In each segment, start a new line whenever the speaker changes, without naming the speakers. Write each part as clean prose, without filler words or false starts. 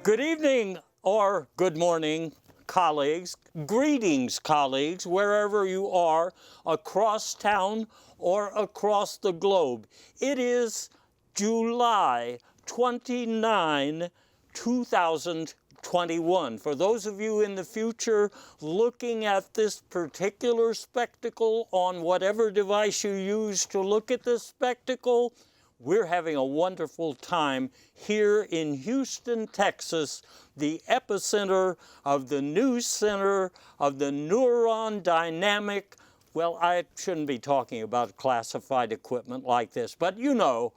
Good evening or good morning, colleagues. Greetings, colleagues, wherever you are, across town or across the globe. It is July 29, 2021. For those of you in the future looking at this particular spectacle on whatever device you use to look at this spectacle, we're having a wonderful time here in Houston, Texas, the epicenter of the news center of the neuron dynamic. Well, I shouldn't be talking about classified equipment like this, but you know,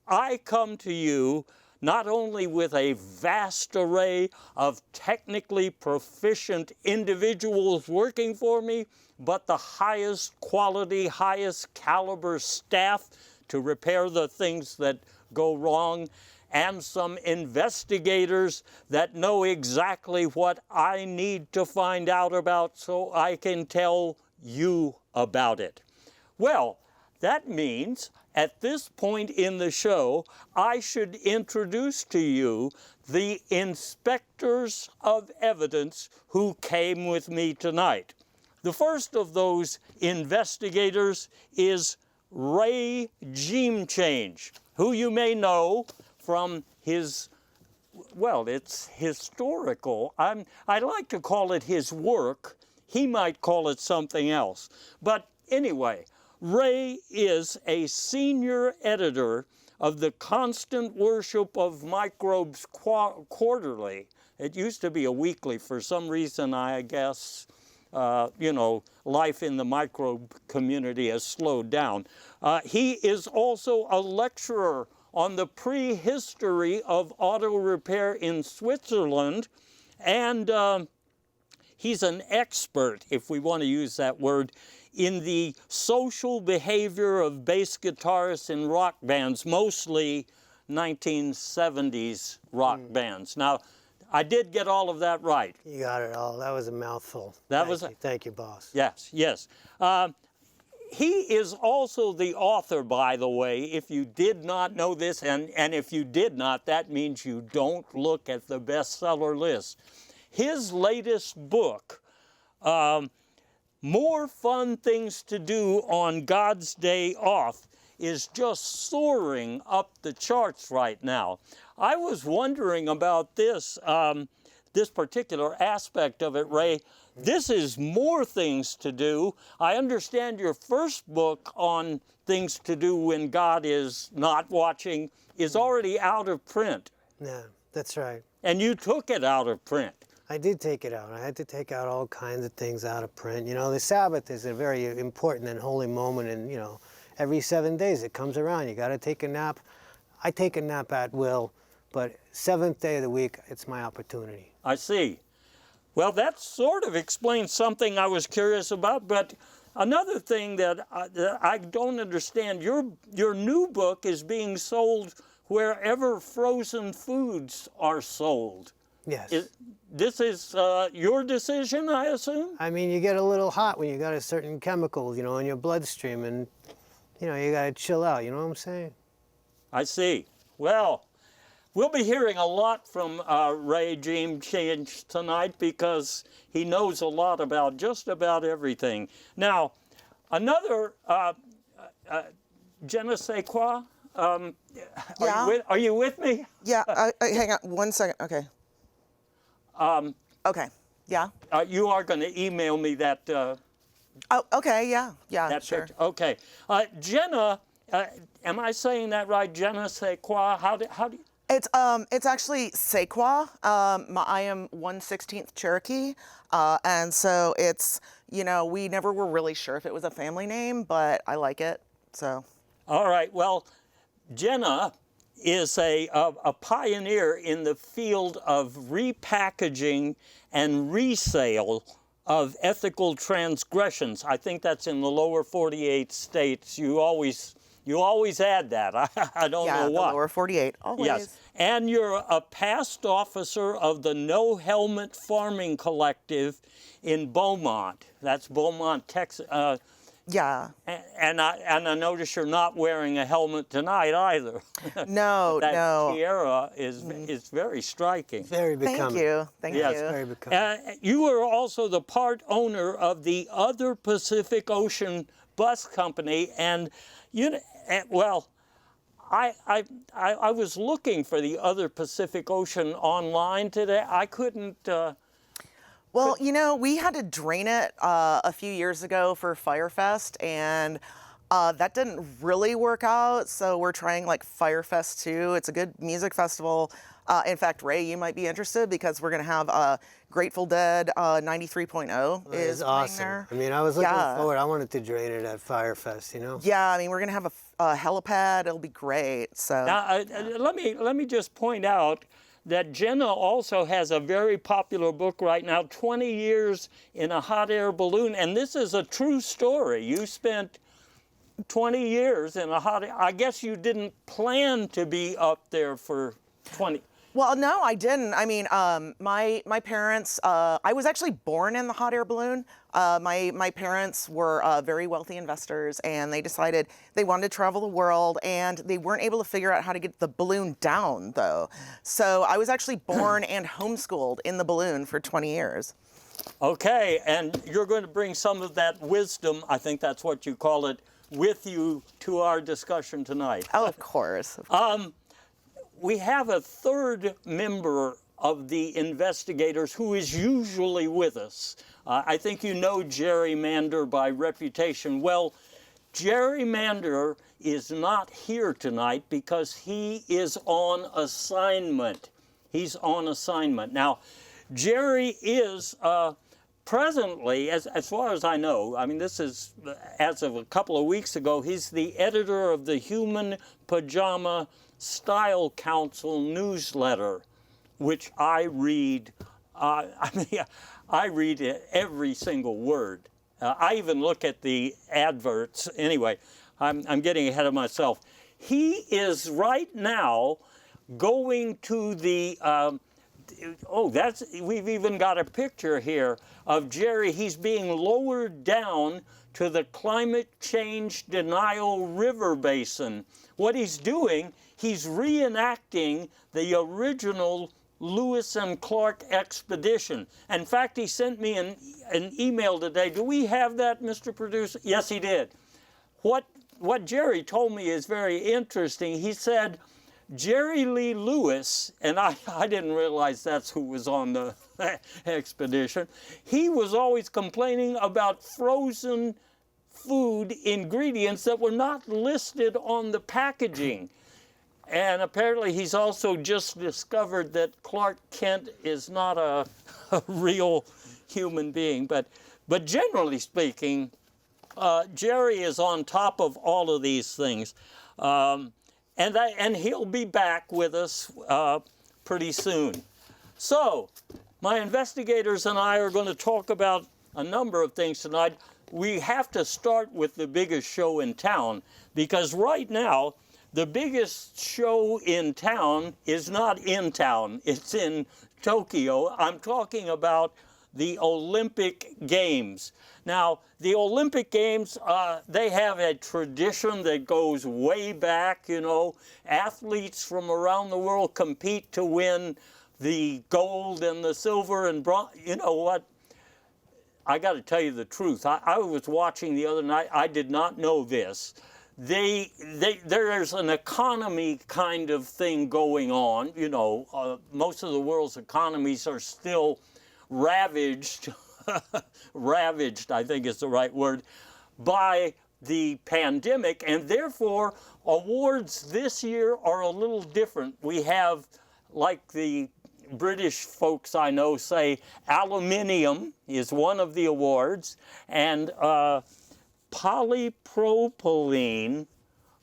I come to you not only with a vast array of technically proficient individuals working for me, but the highest quality, highest caliber staff to repair the things that go wrong, and some investigators that know exactly what I need to find out about so I can tell you about it. Well, that means at this point in the show, I should introduce to you the inspectors of evidence who came with me tonight. The first of those investigators is Ray Jeamchange, who you may know from his, well, it's historical. I like to call it his work. He might call it something else. But anyway, Ray is a senior editor of the Constant Worship of Microbes Quarterly. It used to be a weekly. For some reason, I guess, life in the microbe community has slowed down. He is also a lecturer on the prehistory of auto repair in Switzerland, and he's an expert, if we want to use that word, in the social behavior of bass guitarists in rock bands, mostly 1970s rock bands. Now, I did get all of that right.
You got it all. That was a mouthful. Thank you, boss.
Yes, yes. He is also the author, by the way, if you did not know this, and if you did not, that means you don't look at the bestseller list. His latest book, More Fun Things to Do on God's Day Off, is just soaring up the charts right now. I was wondering about this, this particular aspect of it, Ray. This is More Things to Do. I understand your first book on things to do when God is not watching is already out of print.
Yeah, that's right.
And you took it out of print.
I did take it out. I had to take out all kinds of things out of print. You know, the Sabbath is a very important and holy moment, and, you know, every 7 days it comes around. You got to take a nap. I take a nap at will, but 7th day of the week, it's my opportunity.
I see. Well, that sort of explains something I was curious about, but another thing that I don't understand, your new book is being sold wherever frozen foods are sold.
Yes.
This is your decision, I assume?
I mean, you get a little hot when you got a certain chemical, you know, in your bloodstream, and, you know, you got to chill out, you know what I'm saying?
I see. Well, we'll be hearing a lot from Ray Jeamchange tonight because he knows a lot about just about everything. Now, another, je ne sais quoi?
Yeah.
Are you with me?
Yeah, hang on 1 second, okay. Okay, yeah.
You are going to email me that.
Oh, okay, yeah,
that
sure.
picture. Okay. Jenna, am I saying that right? Je ne sais quoi? How do you?
It's actually Sequa. I am 1/16 Cherokee, and so it's, we never were really sure if it was a family name, but I like it, so.
All right, well, Jenna is a pioneer in the field of repackaging and resale of ethical transgressions. I think that's in the lower 48 states. You always add that. I don't know why.
Yeah, the lower 48, always.
Yes, and you're a past officer of the No Helmet Farming Collective in Beaumont. That's Beaumont, Texas.
Yeah.
And I notice you're not wearing a helmet tonight either.
No,
that
no.
tiara is very striking.
Very becoming.
Thank
Yes.
you.
Very becoming.
You are also the part owner of the Other Pacific Ocean Bus Company, and well, I was looking for the Other Pacific Ocean online today. I couldn't.
Well, we had to drain it a few years ago for Firefest, and that didn't really work out. So we're trying like Firefest 2. It's a good music festival. In fact, Ray, you might be interested because we're going to have Grateful Dead 93.0 is
awesome.
there.
I mean, I was looking forward. I wanted to drain it at Firefest,
Yeah, I mean, we're going to have a helipad. It'll be great. So
Now, let me just point out that Jenna also has a very popular book right now, 20 Years in a Hot Air Balloon, and this is a true story. You spent 20 years in a hot air. I guess you didn't plan to be up there for 20.
Well, no, I didn't. I mean, my parents, I was actually born in the hot air balloon. My parents were very wealthy investors, and they decided they wanted to travel the world, and they weren't able to figure out how to get the balloon down, though. So I was actually born and homeschooled in the balloon for 20 years.
Okay, and you're going to bring some of that wisdom, I think that's what you call it, with you to our discussion tonight.
Oh, of course.
We have a third member of the investigators who is usually with us. I think you know Jerry Mander by reputation. Well, Jerry Mander is not here tonight because he is on assignment. He's on assignment. Now, Jerry is presently, as far as I know, I mean, this is as of a couple of weeks ago, he's the editor of the Human Pajama Style Council newsletter, which I read. I read every single word. I even look at the adverts. Anyway, I'm getting ahead of myself. He is right now going to the. We've even got a picture here of Jerry. He's being lowered down to the climate change denial river basin. What he's doing, he's reenacting the original Lewis and Clark expedition. In fact, he sent me an email today. Do we have that, Mr. Producer? Yes, he did. What Jerry told me is very interesting. He said, Jerry Lee Lewis, and I didn't realize that's who was on the expedition, he was always complaining about frozen food ingredients that were not listed on the packaging. And apparently he's also just discovered that Clark Kent is not a real human being. But generally speaking, Jerry is on top of all of these things. And he'll be back with us pretty soon. So, my investigators and I are going to talk about a number of things tonight. We have to start with the biggest show in town, because right now, the biggest show in town is not in town. It's in Tokyo. I'm talking about the Olympic Games. Now, the Olympic Games, they have a tradition that goes way back, you know. Athletes from around the world compete to win the gold and the silver and bronze. You know what? I got to tell you the truth. I was watching the other night. I did not know this. There's an economy kind of thing going on. You know, most of the world's economies are still ravaged, ravaged, I think is the right word, by the pandemic, and therefore awards this year are a little different. We have, like the British folks I know say, aluminium is one of the awards, and polypropylene,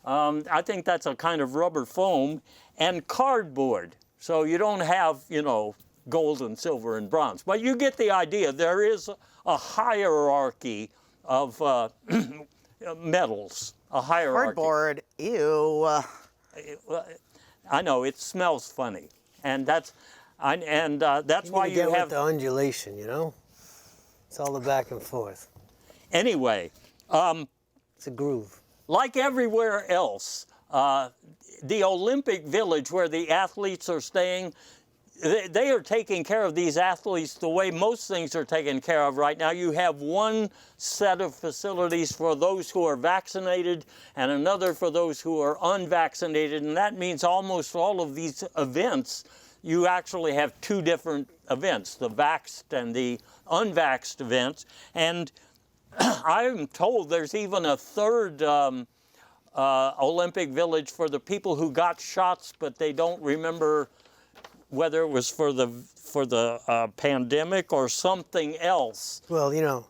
I think that's a kind of rubber foam, and cardboard. So you don't have, you know, gold and silver and bronze. But you get the idea. There is a hierarchy of metals, a hierarchy.
Cardboard, ew.
I know, it smells funny. And that's why
You get
you
with
have...
the undulation, you know? It's all the back and forth.
Anyway,
It's a groove.
like everywhere else, the Olympic Village where the athletes are staying, they are taking care of these athletes the way most things are taken care of right now. You have one set of facilities for those who are vaccinated and another for those who are unvaccinated, and that means almost all of these events, you actually have two different events, the vaxxed and the unvaxxed events. And I'm told there's even a third Olympic Village for the people who got shots, but they don't remember whether it was for the pandemic or something else.
Well, you know,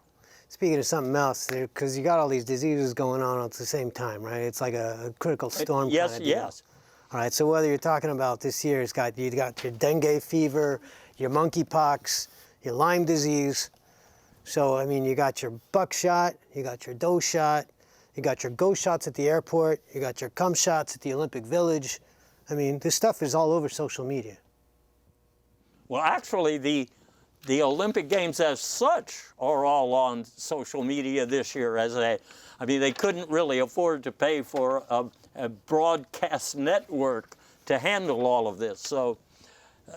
speaking of something else, because you got all these diseases going on at the same time, right? It's like a critical storm
Yes,
kind of deal.
yes.
All right, so whether you're talking about this year, you got your dengue fever, your monkeypox, your Lyme disease. So, I mean, you got your buckshot, you got your doe shot, you got your go shots at the airport, you got your cum shots at the Olympic Village. I mean, this stuff is all over social media.
Well, actually, the Olympic Games as such are all on social media this year. I mean, they couldn't really afford to pay for a broadcast network to handle all of this. So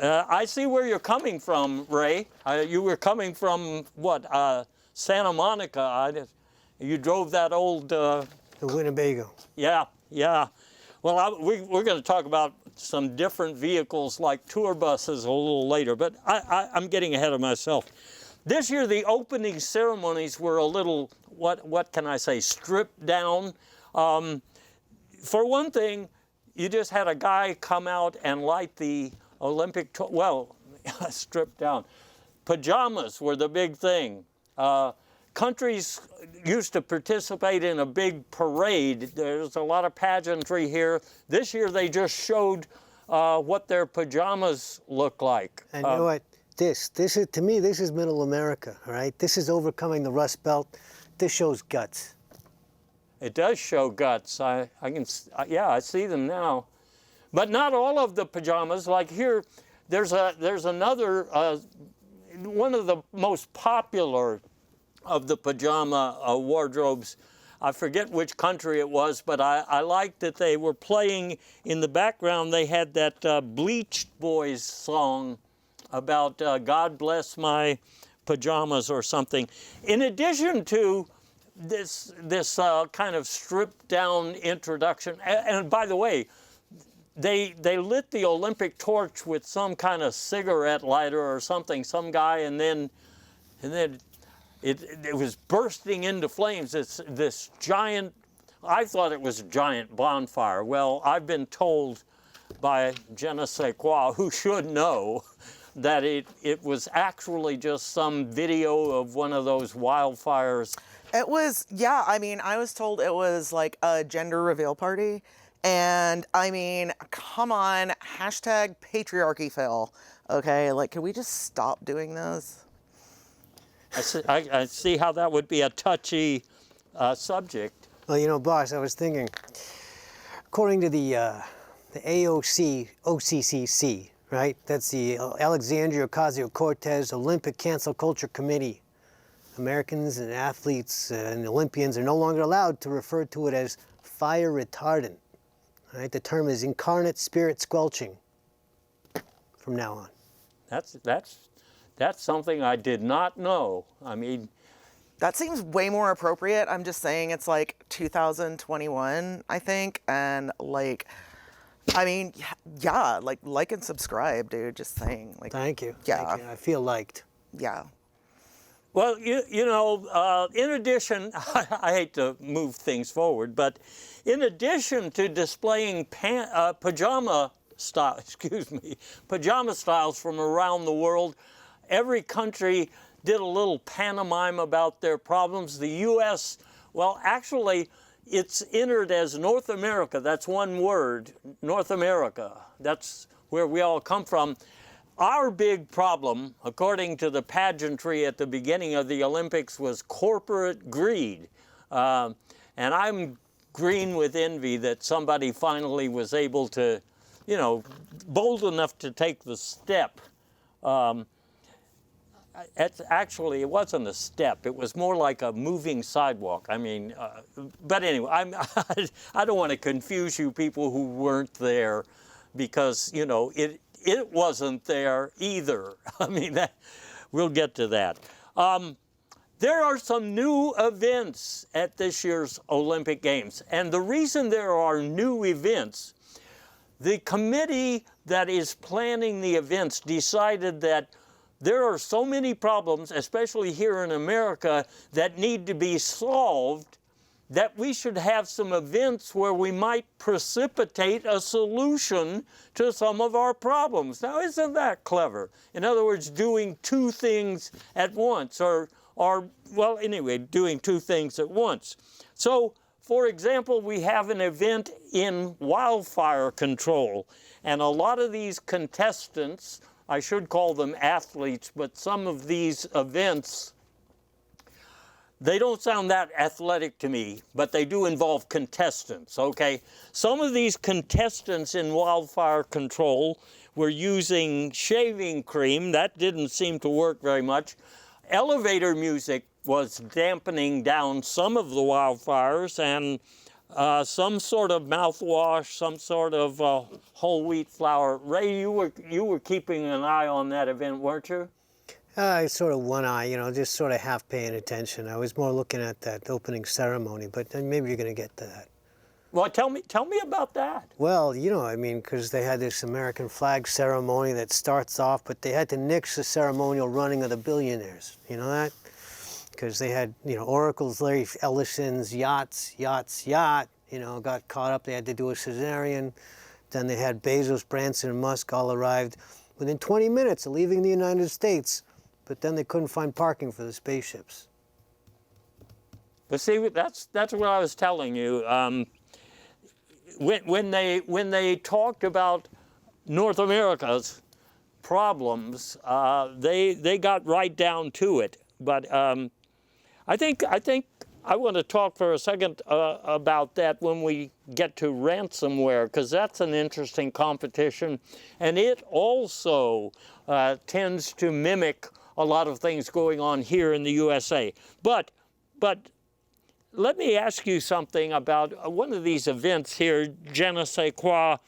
I see where you're coming from, Ray. You were coming from, what, Santa Monica. You drove that old...
The Winnebago.
Yeah, yeah. Well, we're going to talk about some different vehicles like tour buses a little later, but I'm getting ahead of myself. This year, the opening ceremonies were a little, what can I say, stripped down. For one thing, you just had a guy come out and light the Olympic, stripped down. Pajamas were the big thing. Countries used to participate in a big parade. There's a lot of pageantry here. This year they just showed what their pajamas look like.
And you know what? This is, to me, this is middle America, all right? This is overcoming the Rust Belt. This shows guts.
It does show guts. I see them now. But not all of the pajamas. Like here, there's another, one of the most popular of the pajama wardrobes. I forget which country it was, but I liked that they were playing in the background. They had that Bleached Boys song about God bless my pajamas or something. In addition to this kind of stripped down introduction, and by the way, they lit the Olympic torch with some kind of cigarette lighter or something, some guy, and then it was bursting into flames. It's this giant, I thought it was a giant bonfire. Well, I've been told by je ne sais quoi, who should know, that it was actually just some video of one of those wildfires.
It was, yeah, I mean, I was told it was like a gender reveal party. And I mean, come on, hashtag patriarchy fail. Okay, like, can we just stop doing this?
I see how that would be a touchy subject.
Well, you know, boss, I was thinking, according to the OCCC, right? That's the Alexandria Ocasio-Cortez Olympic Cancel Culture Committee. Americans and athletes and Olympians are no longer allowed to refer to it as fire retardant. Right? The term is incarnate spirit squelching from now on.
That's something I did not know. I mean,
that seems way more appropriate. I'm just saying it's like 2021, I think, and like, I mean, yeah, like and subscribe, dude. Just saying, like.
Thank you.
Yeah.
Thank you. I feel liked.
Yeah.
Well, you know, in addition, I hate to move things forward, but in addition to displaying pajama styles from around the world, every country did a little pantomime about their problems. The U.S., well, actually, it's entered as North America. That's one word, North America. That's where we all come from. Our big problem, according to the pageantry at the beginning of the Olympics, was corporate greed. And I'm green with envy that somebody finally was able to, you know, bold enough to take the step. Actually, it wasn't a step. It was more like a moving sidewalk. I mean, but anyway, I don't want to confuse you people who weren't there, because, you know, it wasn't there either. I mean, we'll get to that. There are some new events at this year's Olympic Games. And the reason there are new events, the committee that is planning the events decided that there are so many problems, especially here in America, that need to be solved, that we should have some events where we might precipitate a solution to some of our problems. Now, isn't that clever? In other words, doing two things at once, or well, anyway, doing two things at once. So, for example, we have an event in wildfire control, and a lot of these contestants, I should call them athletes, but some of these events, they don't sound that athletic to me, but they do involve contestants, okay? Some of these contestants in wildfire control were using shaving cream. That didn't seem to work very much. Elevator music was dampening down some of the wildfires, and some sort of mouthwash, some sort of whole wheat flour. Ray, you were keeping an eye on that event, weren't you?
Sort of one eye, you know, just sort of half paying attention. I was more looking at that opening ceremony, but then maybe you're going to get to that.
Well, tell me about that.
Well, you know, I mean, because they had this American flag ceremony that starts off, but they had to nix the ceremonial running of the billionaires. You know that? Because they had, you know, Oracle's Larry Ellison's yacht, you know, got caught up. They had to do a cesarean. Then they had Bezos, Branson, and Musk all arrived within 20 minutes of leaving the United States. But then they couldn't find parking for the spaceships.
But see, that's what I was telling you. When they talked about North America's problems, they got right down to it. But I think I want to talk for a second about that when we get to ransomware, because that's an interesting competition, and it also tends to mimic a lot of things going on here in the USA. But let me ask you something about one of these events here, Je ne sais quoi,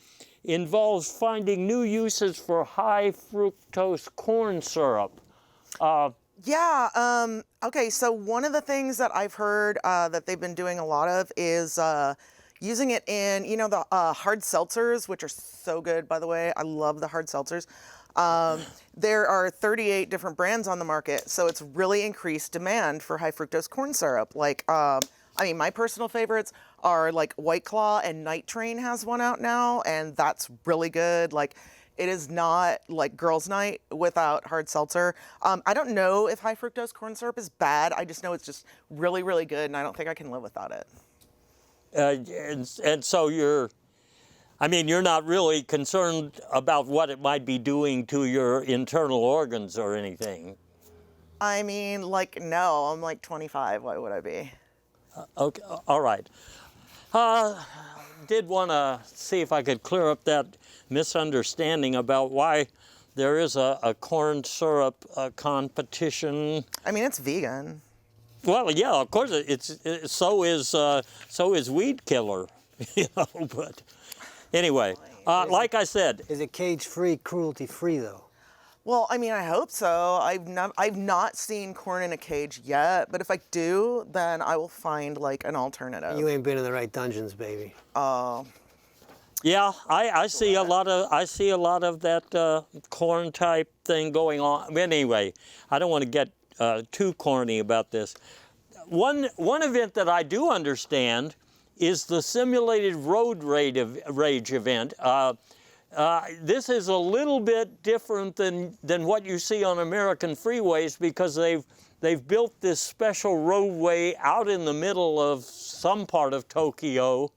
involves finding new uses for high fructose corn syrup.
Yeah, okay, so one of the things that I've heard that they've been doing a lot of is using it in, you know, the hard seltzers, which are so good, by the way. I love the hard seltzers. There are 38 different brands on the market, so it's really increased demand for high fructose corn syrup. Like, I mean, my personal favorites are like White Claw, and Night Train has one out now, and that's really good. Like, it is not like girls' night without hard seltzer. I don't know if high fructose corn syrup is bad. I just know it's just really, really good, and I don't think I can live without it.
And so you're not really concerned about what it might be doing to your internal organs or anything.
I mean, like, no, I'm like 25. Why would I be?
Okay, all right. Did want to see if I could clear up that misunderstanding about why there is a corn syrup competition.
I mean, it's vegan.
Well, yeah, of course, so is weed killer, you know. But anyway, like I said,
Is it cage-free, cruelty-free, though?
Well, I mean, I hope so. I've not seen corn in a cage yet, but if I do, then I will find like an alternative.
You ain't been in the right dungeons, baby.
Oh.
Yeah, I see a lot of that corn type thing going on. Anyway, I don't want to get too corny about this. One event that I do understand is the simulated road rage event. This is a little bit different than what you see on American freeways, because they've built this special roadway out in the middle of some part of Tokyo.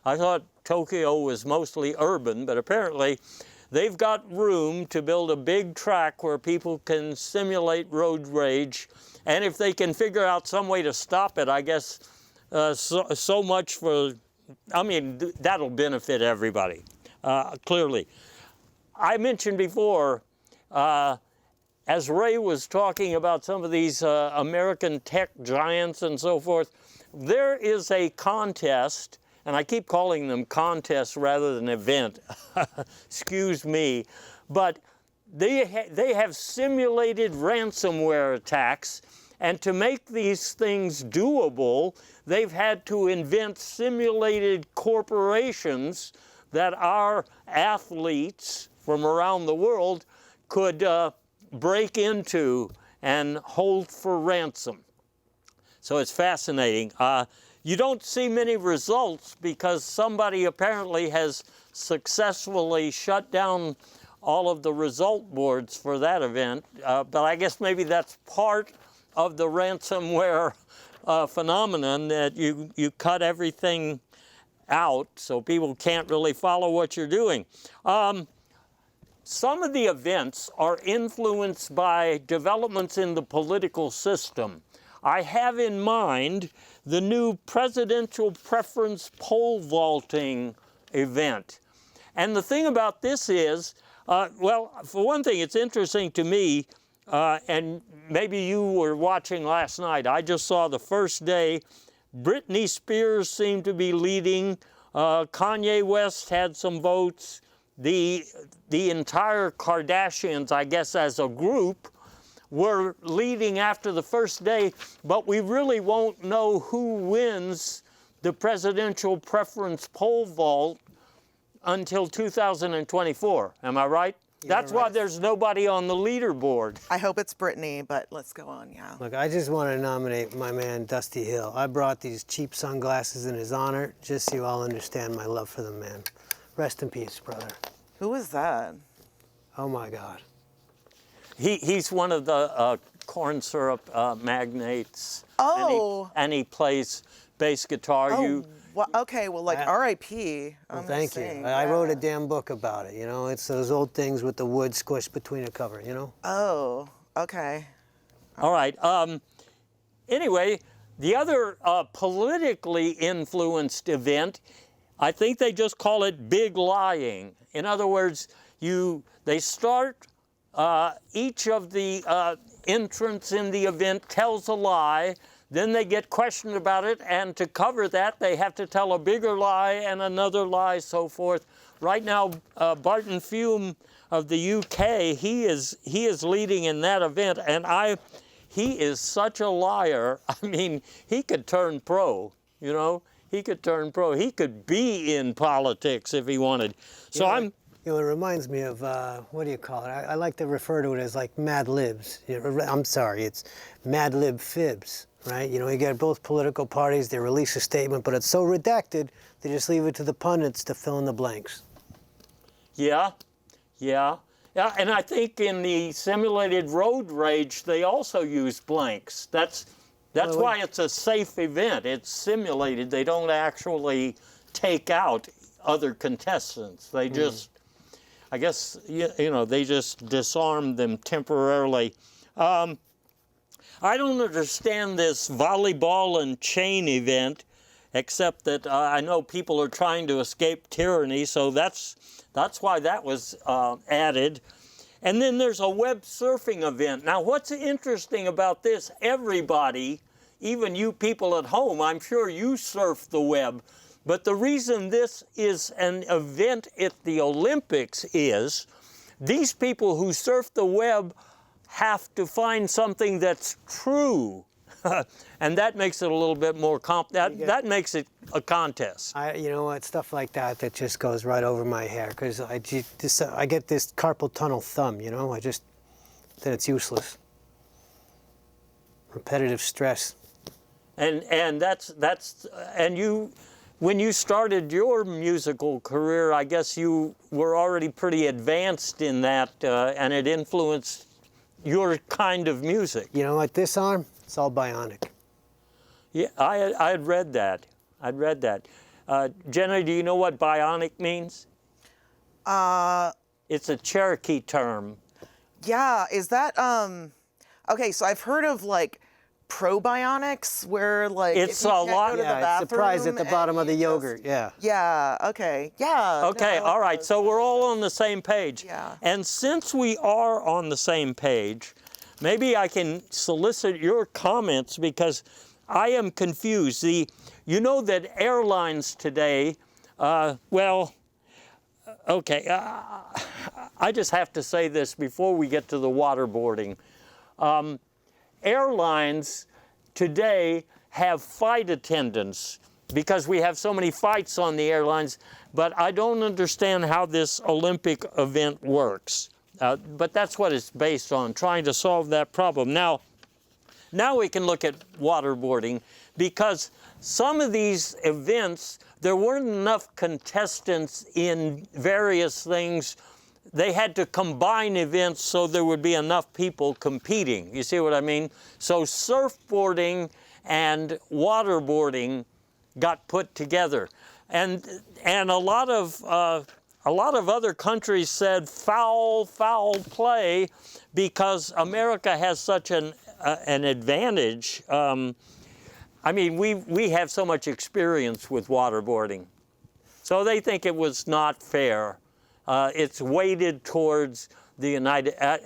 I thought Tokyo was mostly urban, but apparently they've got room to build a big track where people can simulate road rage. And if they can figure out some way to stop it, I guess so much for, I mean, that'll benefit everybody, clearly. I mentioned before, as Ray was talking about some of these American tech giants and so forth, there is a contest, and I keep calling them contests rather than event, excuse me, but they have simulated ransomware attacks, and to make these things doable, they've had to invent simulated corporations that our athletes from around the world could break into and hold for ransom. So it's fascinating. You don't see many results because somebody apparently has successfully shut down all of the result boards for that event, but I guess maybe that's part of the ransomware phenomenon, that you cut everything out so people can't really follow what you're doing. Some of the events are influenced by developments in the political system. I have in mind the new presidential preference pole vaulting event. And the thing about this is, well, for one thing, it's interesting to me, and maybe you were watching last night. I just saw the first day. Britney Spears seemed to be leading. Kanye West had some votes. The entire Kardashians, I guess as a group, were leading after the first day, but we really won't know who wins the presidential preference poll vault until 2024. Am I right? That's why there's nobody on the leaderboard.
I hope it's Brittany, but let's go on, yeah.
Look, I just want to nominate my man, Dusty Hill. I brought these cheap sunglasses in his honor, just so you all understand my love for the man. Rest in peace, brother.
Who is that?
Oh, my God.
He's one of the corn syrup magnates.
Oh.
And he plays bass guitar.
Oh, well, okay, well, like R.I.P.
Well, thank you. I wrote a damn book about it, you know? It's those old things with the wood squished between a cover, you know?
Oh, okay.
All right. Anyway, the other politically influenced event, I think they just call it big lying. In other words, they start, each of the entrants in the event tells a lie, then they get questioned about it, and to cover that, they have to tell a bigger lie and another lie, so forth. Right now, Barton Fume of the UK, he is leading in that event, and he is such a liar. I mean, he could turn pro, you know? He could turn pro. He could be in politics if he wanted. So
You know, it reminds me of, what do you call it? I like to refer to it as like Mad Libs. I'm sorry, it's Mad Lib Fibs, right? You know, you get both political parties, they release a statement, but it's so redacted, they just leave it to the pundits to fill in the blanks.
Yeah, and I think in the simulated road rage, they also use blanks. That's why it's a safe event. It's simulated. They don't actually take out other contestants. They just, I guess, you know, they just disarm them temporarily. I don't understand this volleyball and chain event, except that I know people are trying to escape tyranny, so that's why that was added. And then there's a web surfing event. Now, what's interesting about this, everybody, even you people at home, I'm sure you surf the web, but the reason this is an event at the Olympics is these people who surf the web have to find something that's true. and that makes it a little bit more that makes it a contest.
You know what, stuff like that just goes right over my hair, because I get this carpal tunnel thumb, you know, then it's useless. Repetitive stress.
And you, when you started your musical career, I guess you were already pretty advanced in that, and it influenced your kind of music.
You know what, this arm, it's all bionic.
Yeah, I had read that. I'd read that. Jenna, do you know what bionic means? It's a Cherokee term.
Yeah, is that, okay, so I've heard of like probiotics where like
It's
if you
a
can't
lot-
go to the
Yeah, it's the prize at the
bathroom
bottom of
and
the
you
yogurt, yeah.
Yeah, okay, yeah.
Okay,
no,
all right, so we're all on the same page.
Yeah.
And since we are on the same page, maybe I can solicit your comments, because I am confused. You know that airlines today, I just have to say this before we get to the waterboarding. Airlines today have flight attendants because we have so many fights on the airlines, but I don't understand how this Olympic event works. But that's what it's based on, trying to solve that problem. Now we can look at waterboarding, because some of these events, there weren't enough contestants in various things. They had to combine events so there would be enough people competing. You see what I mean? So surfboarding and waterboarding got put together, and a lot of other countries said foul play, because America has such an advantage. I mean, we have so much experience with waterboarding, so they think it was not fair. It's weighted towards the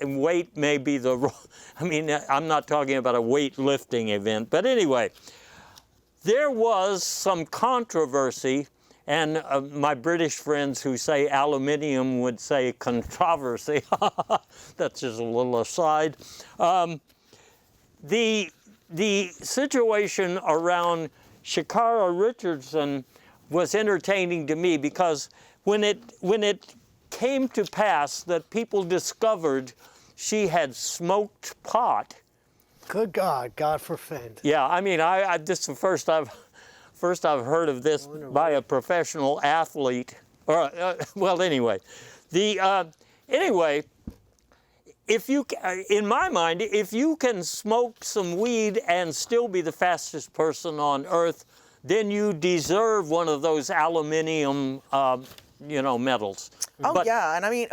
weight may be I mean, I'm not talking about a weightlifting event, but anyway, there was some controversy, and my British friends who say aluminium would say controversy. That's just a little aside. The situation around Sha'Carri Richardson was entertaining to me, because when it came to pass that people discovered she had smoked pot.
Good God, God forfend.
Yeah, I mean, this is the first I've heard of this by a professional athlete. Or well, anyway, anyway, in my mind, if you can smoke some weed and still be the fastest person on earth, then you deserve one of those aluminium, medals.
Oh yeah, and I mean,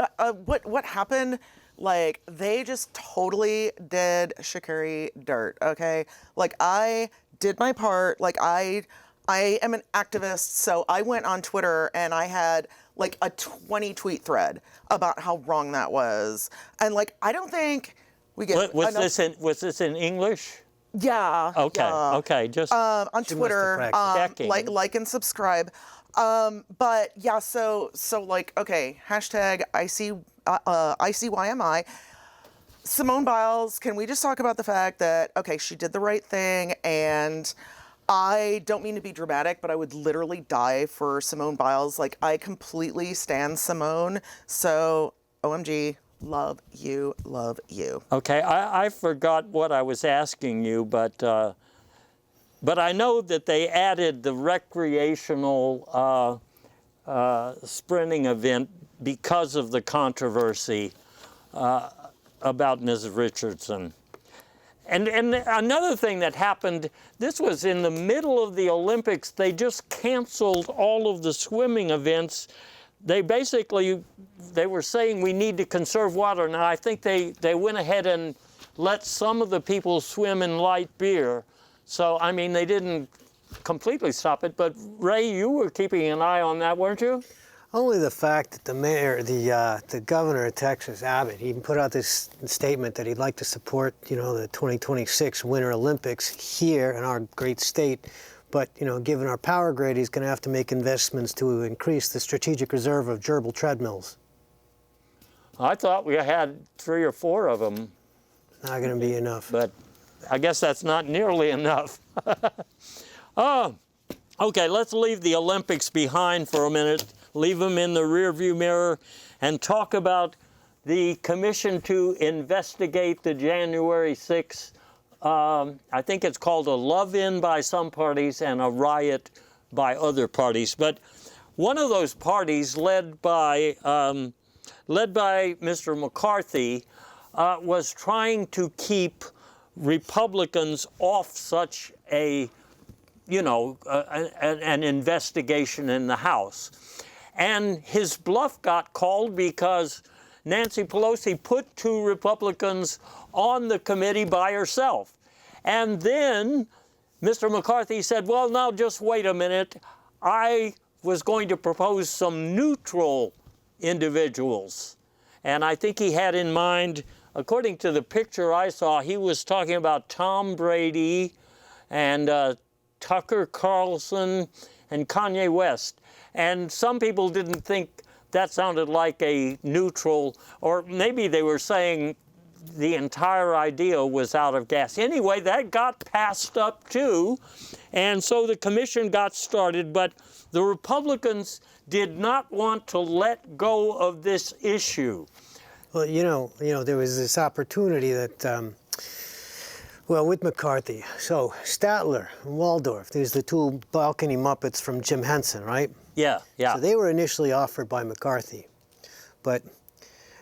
what happened? Like, they just totally did Sha'Carri dirt. Okay, like, I did my part. Like, I am an activist, so I went on Twitter and I had like a 20-tweet thread about how wrong that was, and like, I don't think we get.
Was this in English?
Yeah.
Okay.
Yeah.
Okay. Just
on Twitter,
checking.
like and subscribe. But yeah, so like, okay, hashtag ICYMI. Simone Biles, can we just talk about the fact that, okay, she did the right thing, and I don't mean to be dramatic, but I would literally die for Simone Biles. Like, I completely stan Simone, so OMG, love you, love you.
Okay, I forgot what I was asking you, but I know that they added the recreational sprinting event because of the controversy about Ms. Richardson. And another thing that happened, this was in the middle of the Olympics, they just canceled all of the swimming events. They were saying we need to conserve water. Now, I think they went ahead and let some of the people swim in light beer. So, I mean, they didn't completely stop it, but Ray, you were keeping an eye on that, weren't you?
Only the fact that the governor of Texas, Abbott, he put out this statement that he'd like to support, the 2026 Winter Olympics here in our great state. But, given our power grid, he's going to have to make investments to increase the strategic reserve of gerbil treadmills.
I thought we had 3 or 4 of them.
Not going to be enough.
But I guess that's not nearly enough. Okay, let's leave the Olympics behind for a minute, leave them in the rearview mirror, and talk about the commission to investigate the January 6th, I think it's called a love-in by some parties and a riot by other parties. But one of those parties, led by Mr. McCarthy, was trying to keep Republicans off such a, an investigation in the House. And his bluff got called because Nancy Pelosi put 2 Republicans on the committee by herself. And then Mr. McCarthy said, well, now just wait a minute. I was going to propose some neutral individuals. And I think he had in mind, according to the picture I saw, he was talking about Tom Brady and Tucker Carlson and Kanye West. And some people didn't think that sounded like a neutral, or maybe they were saying the entire idea was out of gas. Anyway, that got passed up too, and so the commission got started, but the Republicans did not want to let go of this issue.
Well, there was this opportunity that, with McCarthy. So Statler and Waldorf, there's the 2 balcony Muppets from Jim Henson, right?
Yeah.
So they were initially offered by McCarthy, but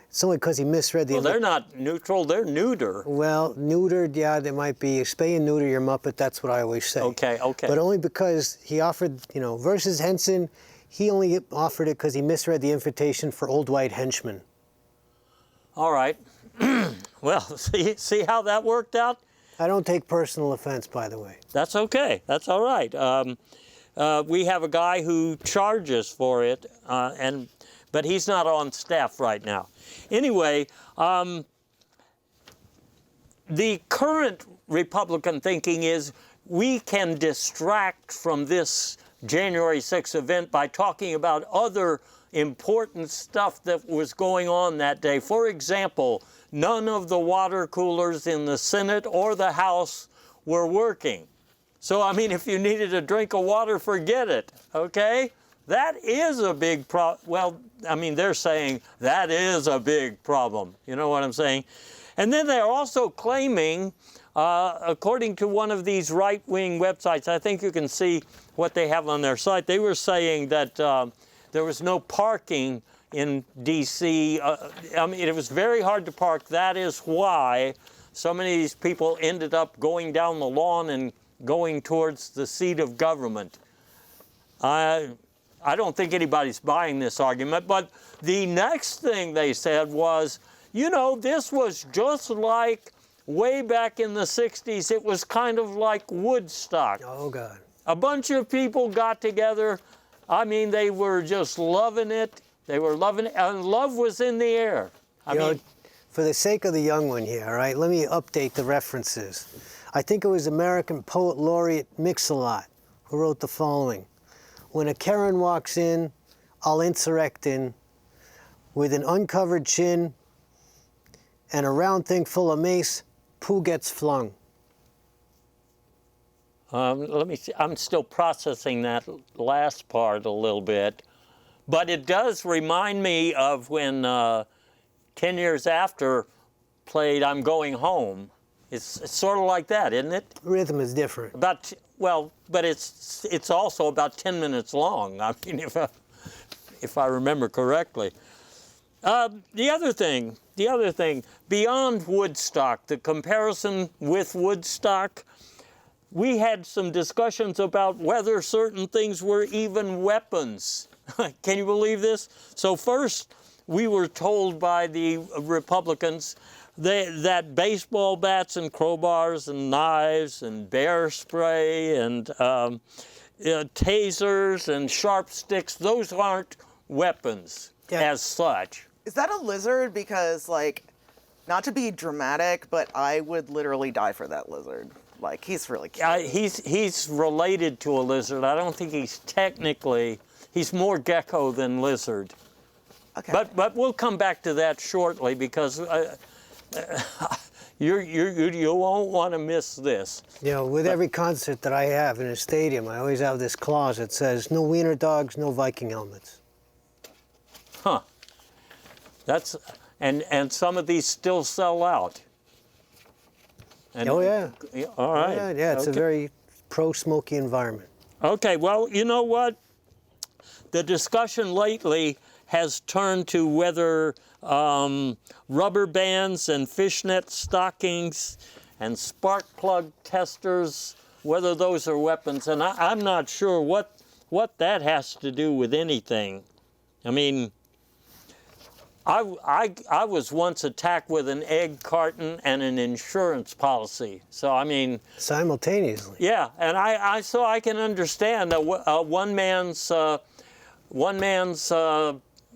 it's only because he misread the...
Well, they're not neutral, they're neuter.
Well, neutered, yeah, they might be. Spay and neuter your Muppet, that's what I always say.
Okay.
But only because he offered, versus Henson, he only offered it because he misread the invitation for old white henchmen.
All right. Well, see how that worked out?
I don't take personal offense, by the way.
That's okay. That's all right. We have a guy who charges for it, but he's not on staff right now. Anyway, the current Republican thinking is we can distract from this January 6th event by talking about other important stuff that was going on that day. For example, none of the water coolers in the Senate or the House were working. So, I mean, if you needed a drink of water, forget it, okay? That is a big problem. Well, I mean, they're saying that is a big problem. You know what I'm saying? And then they're also claiming, according to one of these right-wing websites, I think you can see what they have on their site, they were saying that there was no parking in D.C. I mean, it was very hard to park. That is why so many of these people ended up going down the lawn and going towards the seat of government. I don't think anybody's buying this argument, but the next thing they said was, this was just like way back in the 60s. It was kind of like Woodstock.
Oh, God.
A bunch of people got together. I mean, they were just loving it. They were loving it, and love was in the air. I mean,
for the sake of the young one here, all right, let me update the references. I think it was American poet laureate Mix-a-Lot who wrote the following. When a Karen walks in, I'll insurrect in, with an uncovered chin and a round thing full of mace, poo gets flung.
let me see. I'm still processing that last part a little bit. But it does remind me of when 10 years after played I'm Going Home. It's sort of like that, isn't it?
Rhythm is different.
But it's also about 10 minutes long. I mean, if I remember correctly. The other thing, beyond Woodstock, the comparison with Woodstock, we had some discussions about whether certain things were even weapons. Can you believe this? So first, we were told by the Republicans that baseball bats and crowbars and knives and bear spray and tasers and sharp sticks, those aren't weapons as such.
Is that a lizard? Because, like, not to be dramatic, but I would literally die for that lizard. Like, he's really cute.
He's related to a lizard. I don't think he's technically, he's more gecko than lizard. Okay. But we'll come back to that shortly because, You won't want to miss this.
You know, with every concert that I have in a stadium, I always have this clause that says, no wiener dogs, no Viking helmets.
Huh. That's, and some of these still sell out. And,
Oh, yeah.
All right.
Yeah, it's a
Okay.
very pro-smoky environment.
Okay, well, you know what? The discussion lately has turned to whether rubber bands and fishnet stockings and spark plug testers, whether those are weapons. And I'm not sure what that has to do with anything. I mean, I was once attacked with an egg carton and an insurance policy. So, I mean...
Simultaneously.
Yeah, and so I can understand one man's,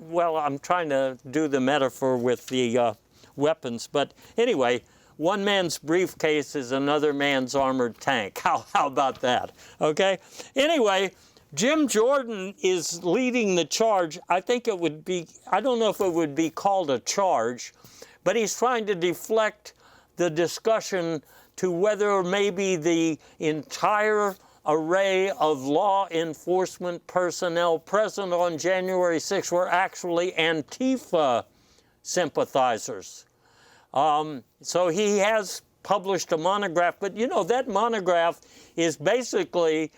well, I'm trying to do the metaphor with the weapons, but anyway, one man's briefcase is another man's armored tank. How about that? Okay? Anyway, Jim Jordan is leading the charge. I think it would be, I don't know if it would be called a charge, but he's trying to deflect the discussion to whether maybe the entire array of law enforcement personnel present on January 6th were actually Antifa sympathizers. So he has published a monograph, but you know, that monograph is basically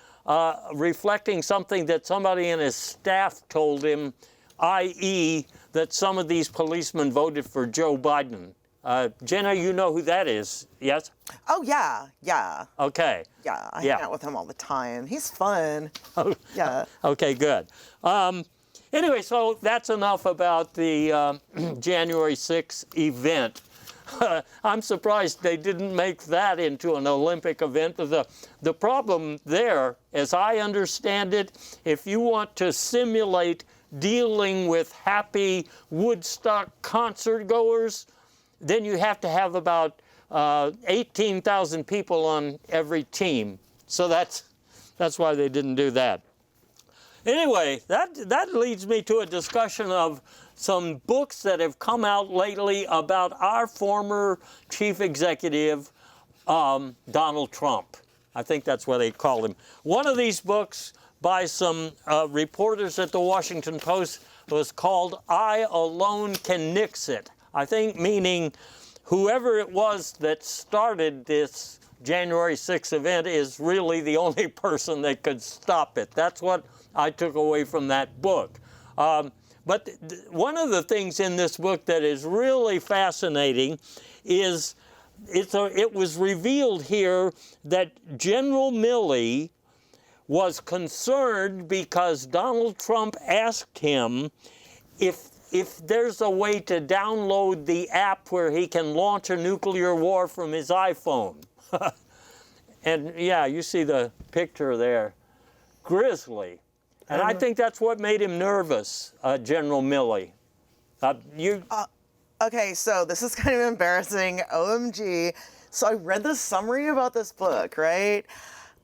reflecting something that somebody in his staff told him, i.e. that some of these policemen voted for Joe Biden. Jenna, you know who that is, yes?
Oh, yeah, yeah.
Okay.
Yeah, I hang out with him all the time. He's fun.
Oh,
Yeah.
okay, good. Anyway, so that's enough about the January 6th event. I'm surprised they didn't make that into an Olympic event. The problem there, as I understand it, if you want to simulate dealing with happy Woodstock concert goers, then you have to have about 18,000 people on every team. So that's why they didn't do that. Anyway, that leads me to a discussion of some books that have come out lately about our former chief executive, Donald Trump. I think that's what they called him. One of these books by some reporters at the Washington Post was called I Alone Can Nix It. I think meaning whoever it was that started this January 6th event is really the only person that could stop it. That's what I took away from that book. But one of the things in this book that is really fascinating is it was revealed here that General Milley was concerned because Donald Trump asked him if there's a way to download the app where he can launch a nuclear war from his iPhone. And yeah, you see the picture there. Grisly. And I think that's what made him nervous, General Milley.
Okay, so this is kind of embarrassing. OMG. So I read the summary about this book, right?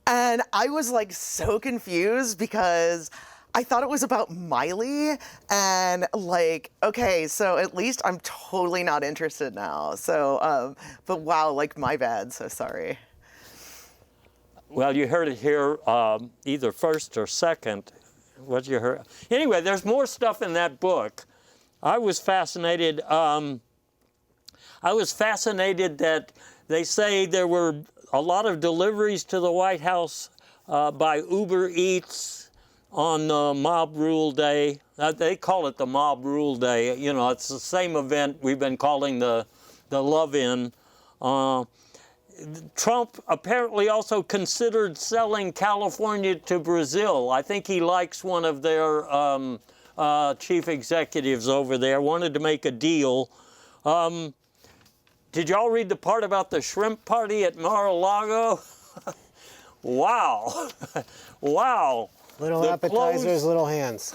And I was like so confused because I thought it was about Miley, and like, okay, so at least I'm totally not interested now. So, but wow, like my bad, so sorry.
Well, you heard it here either first or second. What you heard? Anyway, there's more stuff in that book. I was fascinated. I was fascinated that they say there were a lot of deliveries to the White House by Uber Eats on Mob Rule Day. They call it the Mob Rule Day. You know, it's the same event we've been calling the Love-In. Trump apparently also considered selling California to Brazil. I think he likes one of their chief executives over there, wanted to make a deal. Did y'all read the part about the shrimp party at Mar-a-Lago? Wow. Wow.
Little
The
appetizers,
clothes
little hands.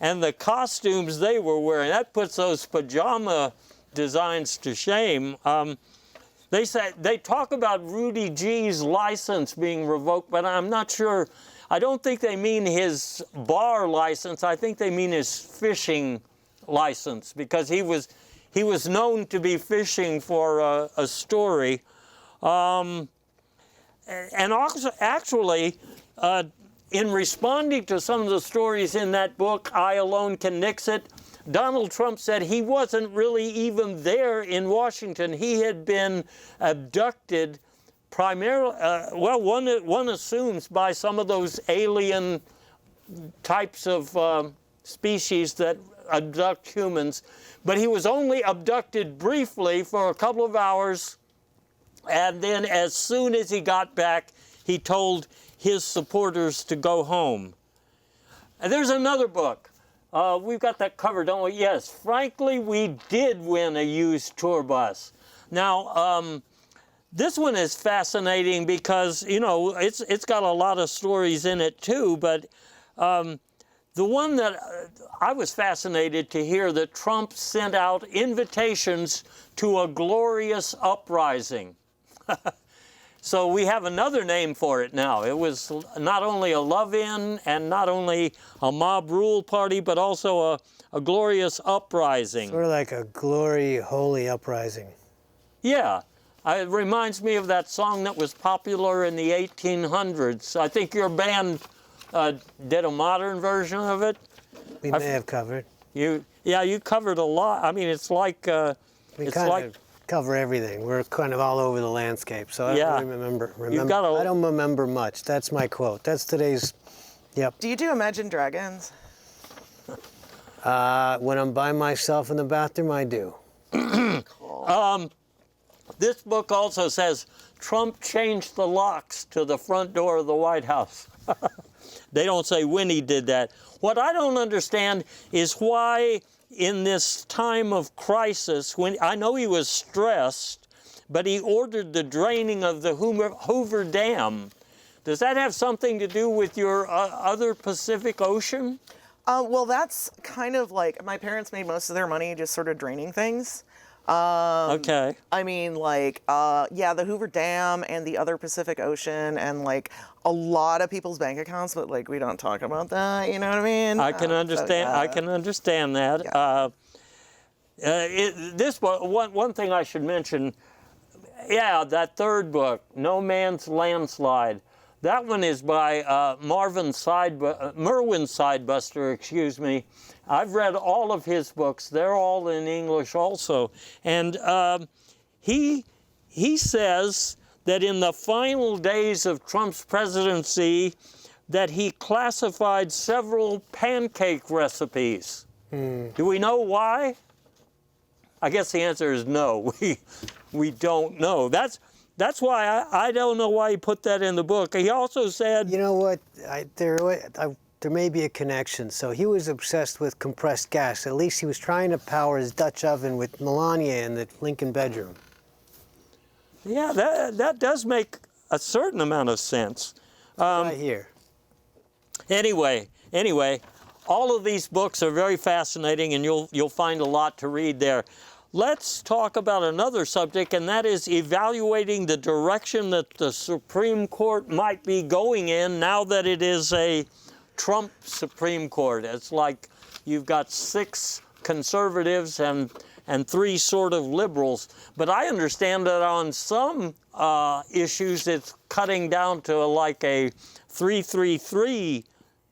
and the costumes they were wearing, that puts those pajama designs to shame. They talk about Rudy G's license being revoked, but I'm not sure. I don't think they mean his bar license. I think they mean his fishing license, because he he was known to be fishing for a story. And also, actually, in responding to some of the stories in that book, I Alone Can Nix It, Donald Trump said he wasn't really even there in Washington. He had been abducted primarily, well, one assumes by some of those alien types of species that abduct humans, but he was only abducted briefly for a couple of hours, and then as soon as he got back, he told his supporters to go home. And there's another book. We've got that covered, don't we? Yes, Frankly, We Did Win a Used Tour Bus. Now, this one is fascinating because, you know, it's got a lot of stories in it too, but the one that I was fascinated to hear that Trump sent out invitations to a glorious uprising. So we have another name for it now. It was not only a love-in and not only a mob rule party, but also a glorious uprising.
Sort of like a glory, holy uprising.
Yeah. It reminds me of that song that was popular in the 1800s. I think your band did a modern version of it.
We may have covered.
You covered a lot. I mean, it's like
We kind of cover everything. We're kind of all over the landscape, so I don't remember. I don't remember much. That's my quote. That's today's. Yep.
Do you do Imagine Dragons?
When I'm by myself in the bathroom, I do.
Cool.
This book also says Trump changed the locks to the front door of the White House. They don't say when he did that. What I don't understand is why in this time of crisis, when I know he was stressed, but he ordered the draining of the Hoover Dam. Does that have something to do with your other Pacific Ocean?
Well, that's kind of like, my parents made most of their money just sort of draining things.
Okay.
I mean, like, yeah, the Hoover Dam and the other Pacific Ocean and, like, a lot of people's bank accounts, but, like, we don't talk about that, you know what I mean?
I can understand.
So, yeah.
I can understand that.
Yeah.
One thing I should mention, yeah, that third book, No Man's Landslide. That one is by Merwin Sidebuster, excuse me. I've read all of his books. They're all in English also. And he says that in the final days of Trump's presidency, that he classified several pancake recipes. Do we know why? I guess the answer is no. We don't know. That's why I don't know why he put that in the book. He also said...
You know what? There may be a connection. So he was obsessed with compressed gas. At least he was trying to power his Dutch oven with Melania in the Lincoln bedroom.
Yeah, that does make a certain amount of sense.
Right here.
Anyway, all of these books are very fascinating, and you'll find a lot to read there. Let's talk about another subject, and that is evaluating the direction that the Supreme Court might be going in now that it is a Trump Supreme Court. It's like you've got 6 conservatives and 3 sort of liberals. But I understand that on some issues it's cutting down to like a 3-3-3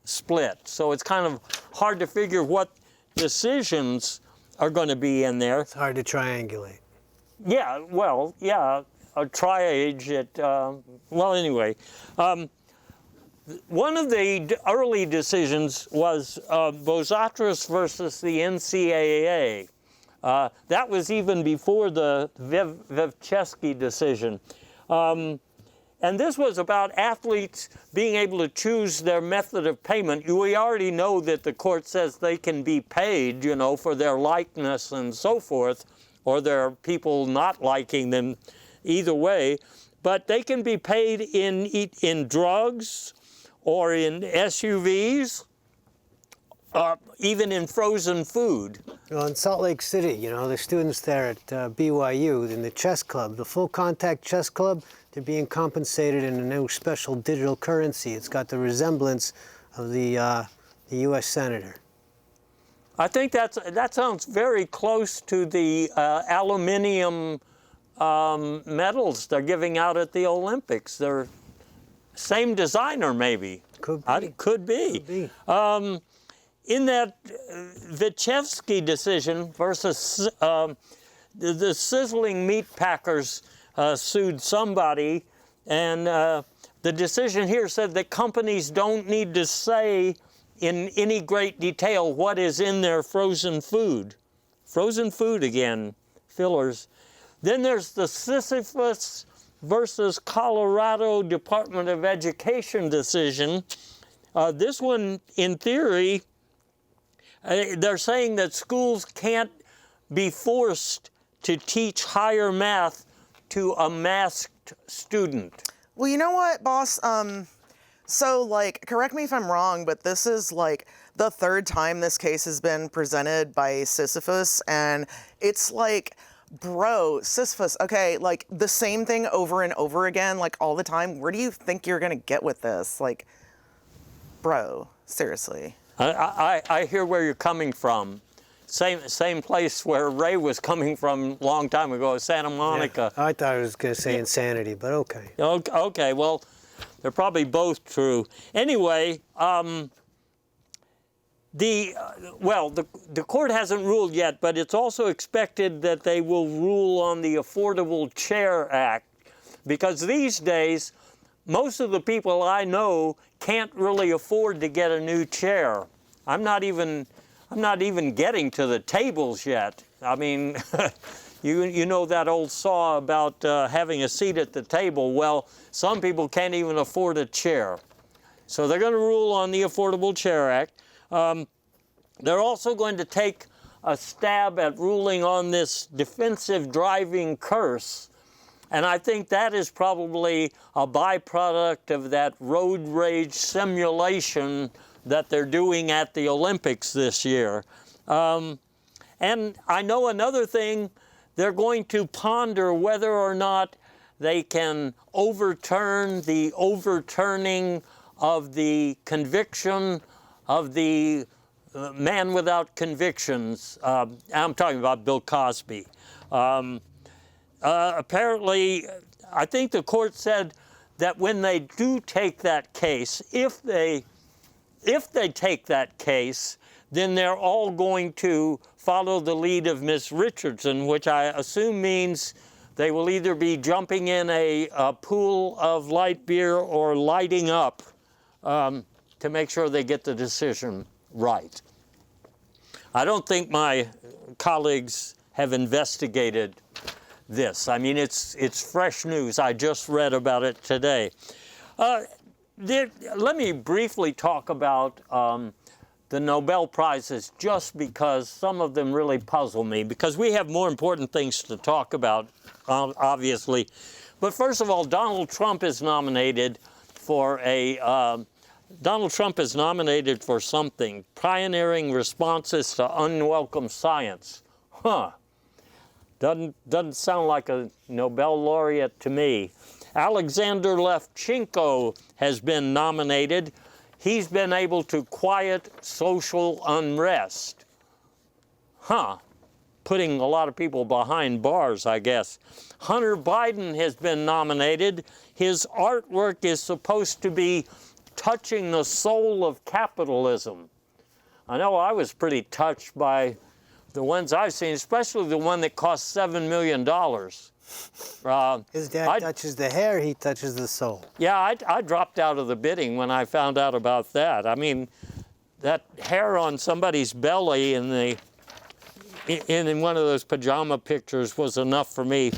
split. So it's kind of hard to figure what decisions are going to be in there.
It's hard to triangulate.
Yeah, well, yeah, a triage well, anyway. One of the early decisions was Bozatris versus the NCAA. That was even before the Vevchesky decision. And this was about athletes being able to choose their method of payment. We already know that the court says they can be paid, you know, for their likeness and so forth, or their people not liking them, either way. But they can be paid in drugs or in SUVs, or even in frozen food.
Well, in Salt Lake City, you know, the students there at BYU in the chess club, the full contact chess club, they're being compensated in a new special digital currency. It's got the resemblance of the U.S. Senator.
I think that sounds very close to the aluminum medals they're giving out at the Olympics. They're same designer, maybe.
Could be.
Could be.
Could be.
In that Vichevsky decision versus the sizzling meat packers sued somebody, and the decision here said that companies don't need to say in any great detail what is in their frozen food. Frozen food again, fillers. Then there's the Sisyphus versus Colorado Department of Education decision. This one, in theory, they're saying that schools can't be forced to teach higher math to a masked student.
Well, you know what, boss? So, like, correct me if I'm wrong, but this is, like, the third time this case has been presented by Sisyphus, and it's like, bro, Sisyphus, okay, like, the same thing over and over again, like, all the time. Where do you think you're gonna get with this? Like, bro, seriously.
I hear where you're coming from. Same place where Ray was coming from a long time ago, Santa Monica.
Yeah, I thought I was going to say insanity, but okay.
Okay, well, they're probably both true. Anyway, the court hasn't ruled yet, but it's also expected that they will rule on the Affordable Care Act, because these days, most of the people I know can't really afford to get a new chair. I'm not even getting to the tables yet. I mean, you know that old saw about having a seat at the table. Well, some people can't even afford a chair. So they're going to rule on the Affordable Care Act. They're also going to take a stab at ruling on this defensive driving curse. And I think that is probably a byproduct of that road rage simulation that they're doing at the Olympics this year. And I know another thing, they're going to ponder whether or not they can overturn the overturning of the conviction of the man without convictions. I'm talking about Bill Cosby. Apparently, I think the court said that when they do take that case, if they take that case, then they're all going to follow the lead of Miss Richardson, which I assume means they will either be jumping in a pool of light beer or lighting up to make sure they get the decision right. I don't think my colleagues have investigated this. I mean, it's fresh news. I just read about it today. Let me briefly talk about the Nobel Prizes, just because some of them really puzzle me, because we have more important things to talk about, obviously. But first of all, Donald Trump is nominated for something, pioneering responses to unwelcome science. Huh. Doesn't sound like a Nobel laureate to me. Alexander Levchenko has been nominated. He's been able to quiet social unrest. Huh. Putting a lot of people behind bars, I guess. Hunter Biden has been nominated. His artwork is supposed to be touching the soul of capitalism. I know I was pretty touched by the ones I've seen, especially the one that cost $7 million.
His dad touches the hair, he touches the soul.
Yeah, I dropped out of the bidding when I found out about that. I mean, that hair on somebody's belly in one of those pajama pictures was enough for me.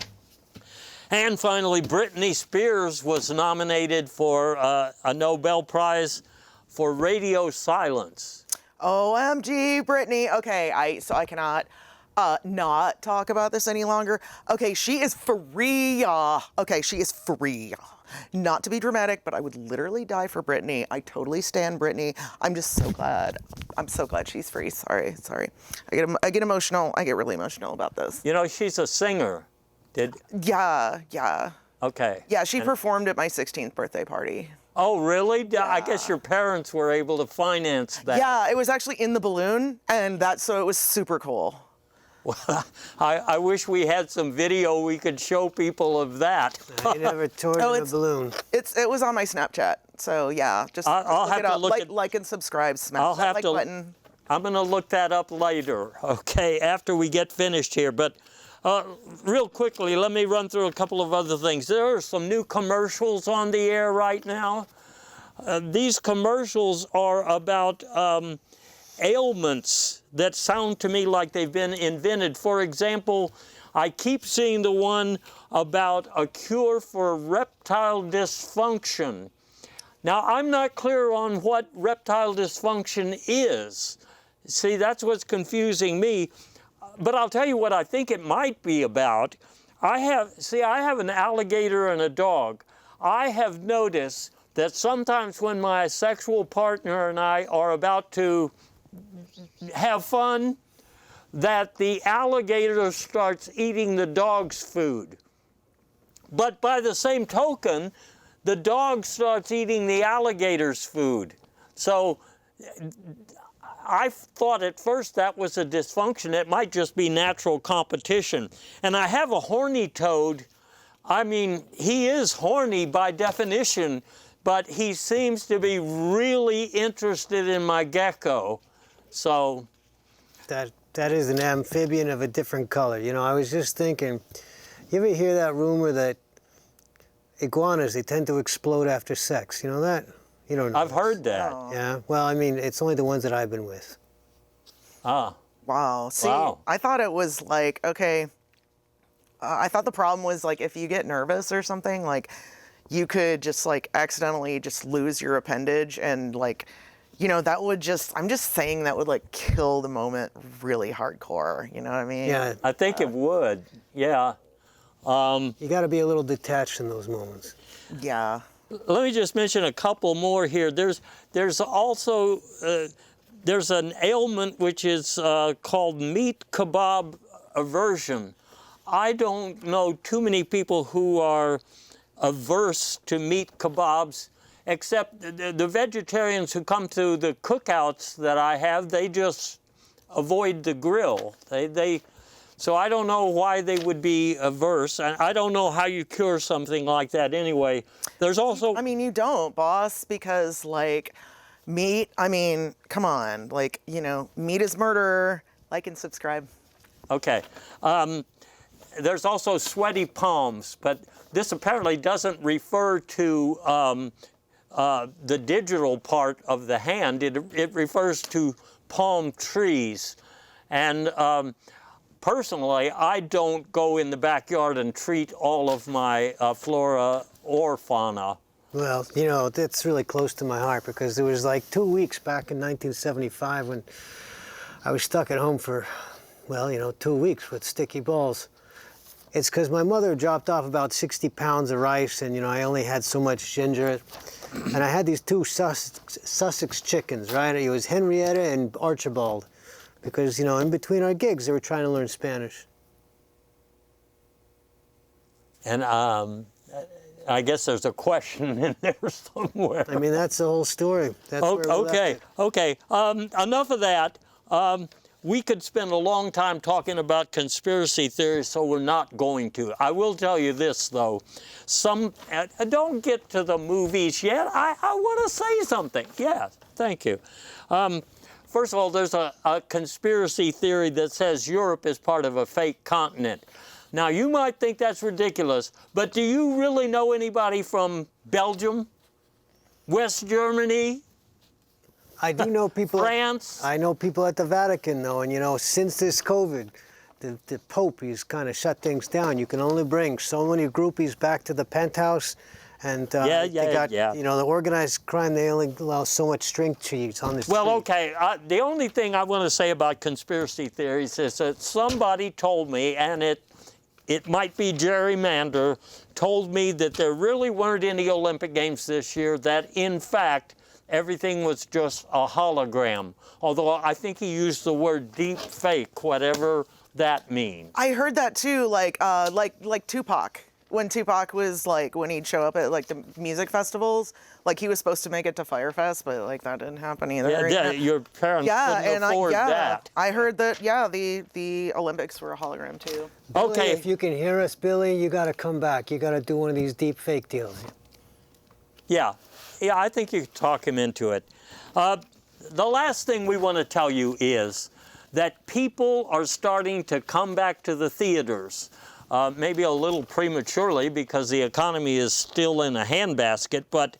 And finally, Britney Spears was nominated for a Nobel Prize for radio silence.
OMG, Britney. Okay, so I cannot not talk about this any longer. Okay, she is free. Okay, she is free. Not to be dramatic, but I would literally die for Britney. I totally stan Britney. I'm just so glad. I'm so glad she's free. Sorry. I get emotional. I get really emotional about this.
You know, she's a singer.
Yeah.
Okay.
Yeah, she performed at my 16th birthday party.
Oh, really? I guess your parents were able to finance that.
Yeah, it was actually in the balloon, and so it was super cool.
Well, I wish we had some video we could show people of that.
I never toured in a
it's-
balloon.
It was on my Snapchat, so yeah, just
I'll
look
have
it
to
up.
look at-
Like and subscribe. Smash
I'll
that
have
like
to.
button.
I'm going to look that up later, okay, after we get finished here. But real quickly, let me run through a couple of other things. There are some new commercials on the air right now. These commercials are about ailments that sound to me like they've been invented. For example, I keep seeing the one about a cure for reptile dysfunction. Now, I'm not clear on what reptile dysfunction is. See, that's what's confusing me. But I'll tell you what I think it might be about. I have an alligator and a dog. I have noticed that sometimes when my sexual partner and I are about to have fun, that the alligator starts eating the dog's food. But by the same token, the dog starts eating the alligator's food. So I thought at first that was a dysfunction. It might just be natural competition. And I have a horny toad. I mean, he is horny by definition, but he seems to be really interested in my gecko. So
That is an amphibian of a different color. You know, I was just thinking, you ever hear that rumor that iguanas, they tend to explode after sex? You know that? You don't know.
I've heard that.
Oh.
Yeah, well, I mean, it's only the ones that I've been with.
Ah,
Wow. See,
Wow.
I thought it was like, okay, I thought the problem was like if you get nervous or something, like you could just like accidentally just lose your appendage and like, you know, that would just, I'm just saying that would like kill the moment really hardcore. You know what I mean?
Yeah,
I think it would, yeah.
you got to be a little detached in those moments.
Yeah.
Let me just mention a couple more here. There's also, there's an ailment which is called meat kebab aversion. I don't know too many people who are averse to meat kebabs, except the vegetarians who come to the cookouts that I have, they just avoid the grill. So I don't know why they would be averse. I don't know how you cure something like that anyway. There's also...
I mean, you don't, boss, because like meat, I mean, come on, like, you know, meat is murder. Like and subscribe.
Okay. There's also sweaty palms, but this apparently doesn't refer to the digital part of the hand. It refers to palm trees. And personally, I don't go in the backyard and treat all of my flora or fauna.
Well, you know, that's really close to my heart because there was like 2 weeks back in 1975 when I was stuck at home for, well, you know, 2 weeks with sticky balls. It's because my mother dropped off about 60 pounds of rice and, you know, I only had so much ginger. And I had these two Sussex chickens, right? It was Henrietta and Archibald. Because, you know, in between our gigs, they were trying to learn Spanish.
And I guess there's a question in there somewhere.
I mean, that's the whole story. That's where we left
Okay,
it.
okay. Enough of that. We could spend a long time talking about conspiracy theories, so we're not going to. I will tell you this, though. Don't get to the movies yet. I want to say something. Yes, thank you. First of all, there's a conspiracy theory that says Europe is part of a fake continent. Now, you might think that's ridiculous, but do you really know anybody from Belgium, West Germany,
I do know people.
France?
I know people at the Vatican, though, and you know, since this COVID, the Pope, he's kind of shut things down. You can only bring so many groupies back to the penthouse, and they got, you know, the organized crime, they only allow so much string cheese on the street.
Well, okay, the only thing I want to say about conspiracy theories is that somebody told me, and it might be gerrymander, told me that there really weren't any Olympic Games this year, that in fact, everything was just a hologram. Although I think he used the word deep fake, whatever that means.
I heard that too, like Tupac when Tupac was like, when he'd show up at like the music festivals, like he was supposed to make it to Fyre Fest, but like that didn't happen either.
Yeah, your parents couldn't afford that.
I heard that. Yeah, the Olympics were a hologram too.
Billy,
Okay.
if you can hear us, Billy, you got to come back. You got to do one of these deep fake deals.
Yeah, I think you could talk him into it. The last thing we want to tell you is that people are starting to come back to the theaters, maybe a little prematurely because the economy is still in a handbasket, but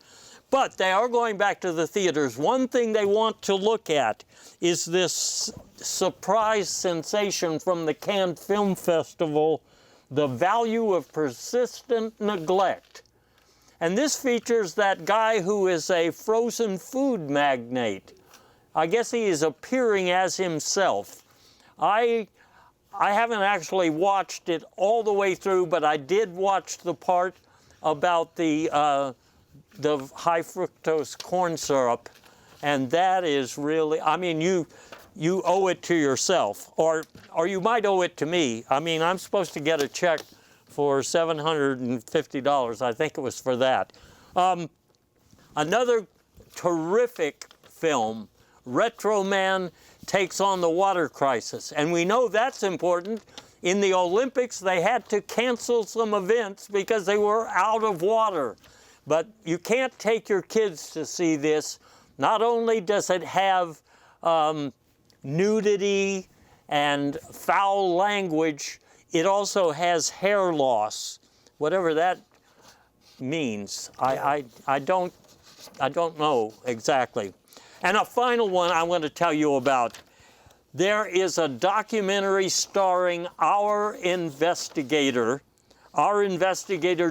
they are going back to the theaters. One thing they want to look at is this surprise sensation from the Cannes Film Festival, The Value of Persistent Neglect. And this features that guy who is a frozen food magnate. I guess he is appearing as himself. I haven't actually watched it all the way through, but I did watch the part about the high fructose corn syrup, and that is really, I mean, you owe it to yourself, or you might owe it to me. I mean, I'm supposed to get a check for $750. I think it was for that. Another terrific film, Retro Man Takes on the Water Crisis. And we know that's important. In the Olympics, they had to cancel some events because they were out of water. But you can't take your kids to see this. Not only does it have nudity and foul language, it also has hair loss, whatever that means. I don't know exactly. And a final one I want to tell you about. There is a documentary starring our investigator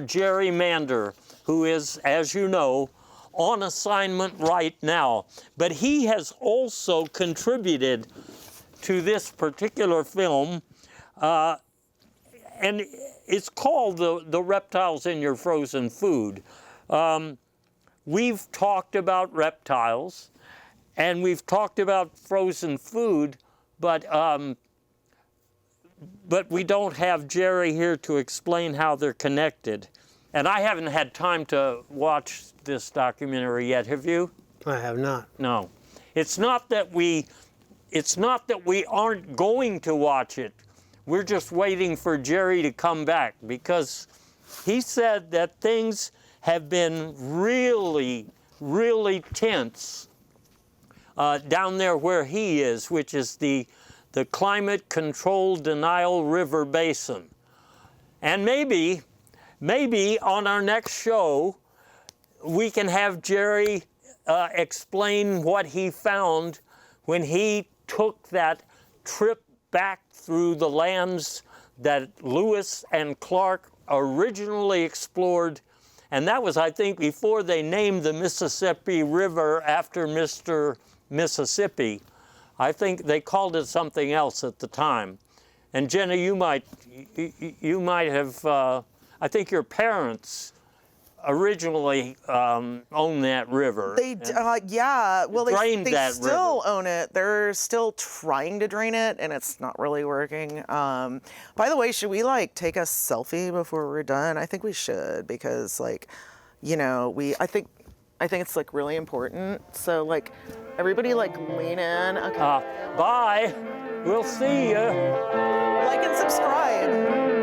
Jerry Mander, who is, as you know, on assignment right now. But he has also contributed to this particular film, and it's called the Reptiles in Your Frozen Food. We've talked about reptiles, and we've talked about frozen food, but we don't have Jerry here to explain how they're connected. And I haven't had time to watch this documentary yet. Have you?
I have not.
No. It's not that we aren't going to watch it. We're just waiting for Jerry to come back, because he said that things have been really, really tense down there where he is, which is the Climate Control Denial River Basin. And maybe on our next show, we can have Jerry explain what he found when he took that trip back through the lands that Lewis and Clark originally explored. And that was, I think, before they named the Mississippi River after Mr. Mississippi. I think they called it something else at the time. And Jenna, you might have, I think your parents originally owned that river.
They, yeah, well, they
that
still
river.
own it. They're still trying to drain it, and it's not really working. By the way, should we like take a selfie before we're done? I think we should, because like, you know, I think it's like really important. So like, everybody like lean in. Okay.
Bye. We'll see you.
Like and subscribe.